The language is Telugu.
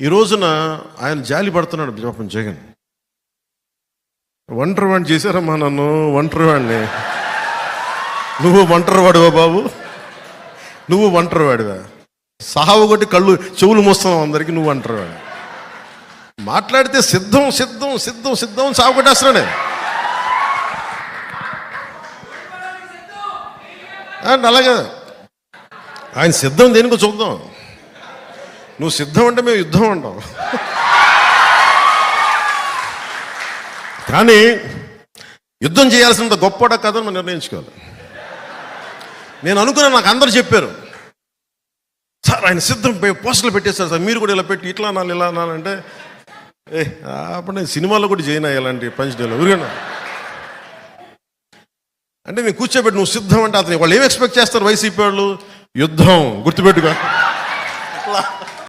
ఈ రోజున ఆయన జాలి పడుతున్నాడు పాపం జగన్. ఒంటరి వాడిని చేశారమ్మా నన్ను, ఒంటరి వాడిని. నువ్వు ఒంటరి వాడివా బాబు? నువ్వు ఒంటరి వాడివా? సావు కొట్టి కళ్ళు చెవులు మోస్తున్నావు అందరికీ, నువ్వు ఒంటరి వాడి. మాట్లాడితే సిద్ధం సిద్ధం సిద్ధం సిద్ధం సాగు కొట్టేస్తున్నాడే. అలాగే ఆయన సిద్ధం దేనికో చూద్దాం. నువ్వు సిద్ధం అంటే మేము యుద్ధం అంటాం. కానీ యుద్ధం చేయాల్సినంత గొప్పడా కథను మనం నిర్ణయించుకోవాలి. నేను అనుకున్నాను, నాకు అందరూ చెప్పారు, సార్ ఆయన సిద్ధం పోస్టర్లు పెట్టేశారు సార్, మీరు కూడా ఇలా పెట్టి ఇట్లా అనాలి ఇలా అనాలంటే అప్పుడు నేను సినిమాలో కూడా చేయను ఇలాంటి పంచడేలో ఊరికన్నా. అంటే నేను కూర్చోబెట్టి నువ్వు సిద్ధం అంటే అతను వాళ్ళు ఏం ఎక్స్పెక్ట్ చేస్తారు వైసీపీ వాళ్ళు? యుద్ధం, గుర్తుపెట్టుకో.